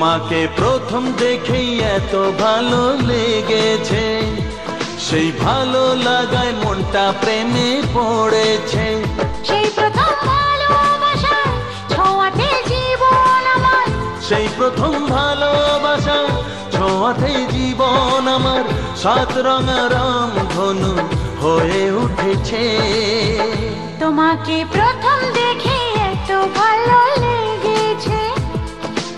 তোমাকে প্রথম দেখেই এত ভালো লেগেছে, সেই ভালো লাগায় মনটা প্রেমে পড়েছে। সেই প্রথম ভালোবাসা ছোঁয়াতে জীবন আমার, সেই প্রথম ভালোবাসা ছোঁয়াতে জীবন আমার, সাত রঙা রাম ধনু হয়ে উঠেছে। তোমাকে প্রথম দেখে এত ভালো লেগেছে,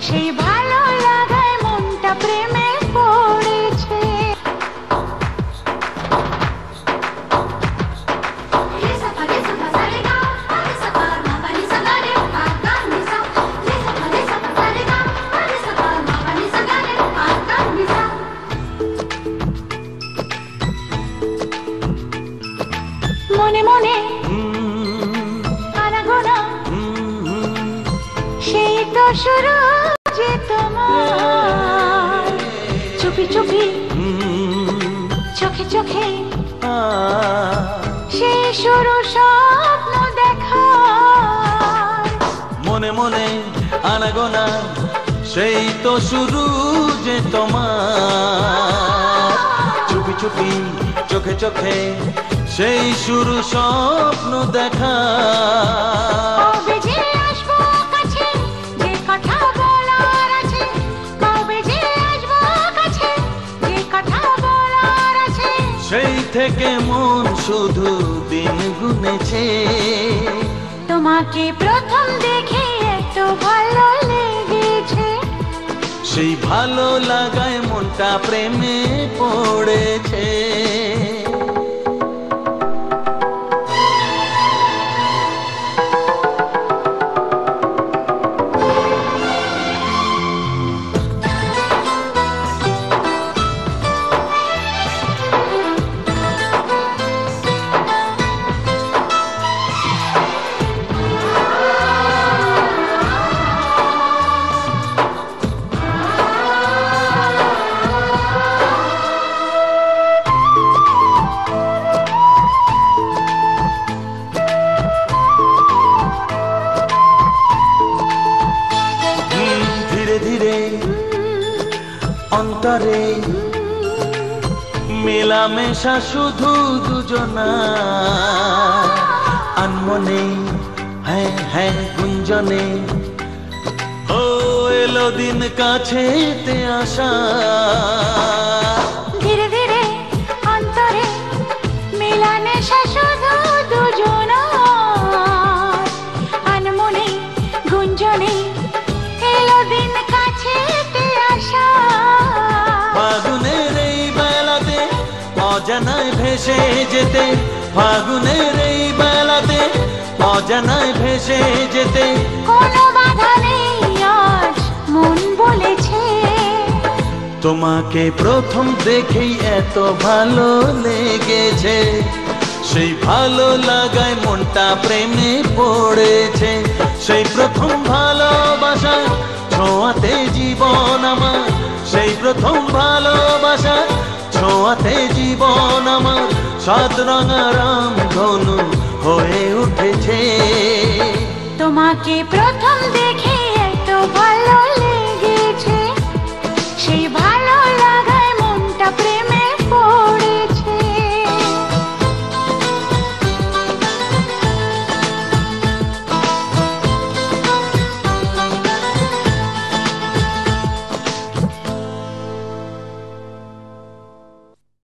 সেই ভালো লাগায় মনটা প্রেমে পড়েছে। মনে মনে আনাগোনা, সেই তো শুরু যে তোমার, চুপি চুপি চোখে চোখে, সেই শুরু স্বপ্ন দেখা। মনে মনে আনাগোনা, সেই তো শুরু যে তোমার, চুপি চুপি চোখে চোখে, সেই শুরু স্বপ্ন দেখা। কবে যে আসবো কাছে, যে কথা বলার আছে, কবে যে আসবো কাছে, যে কথা বলার আছে, সেই থেকে মন শুধু দিন গুনেছে। তোমাকে প্রথম দেখে এত ভালো লেগেছে, সেই ভালো লাগায় মনটা প্রেমে পড়েছে। অন্তরে মেলামেশা শুধু দুজনা, আনমনে হ্যাঁ হ্যাঁ গুঞ্জনে, ও এলো দিন কাছেতে আসা। ধীরে ধীরে অন্তরে মেলামেশা শুধু দুজনা, আনমনে গুঞ্জনে, এলো দিন কাছেতে আসা। ফাগুনের এই বেলাতে অজানায় ভেসে যেতে, ফাগুনের এই বেলাতে অজানায় ভেসে যেতে, কোনো বাধা নেই আজ মন বলেছে। তোমাকে প্রথম দেখেই এত ভালো লেগেছে, সেই ভালো লাগায় মনটা প্রেমে পড়েছে। সেই প্রথম ভালোবাসা ছোঁয়াতে জীবন আমার, সেই প্রথম ভালোবাসা ছোঁয়াতে জীবন আমার, সাত রঙা রাম ধনু হয়ে উঠেছে। তোমাকে প্রথম দেখে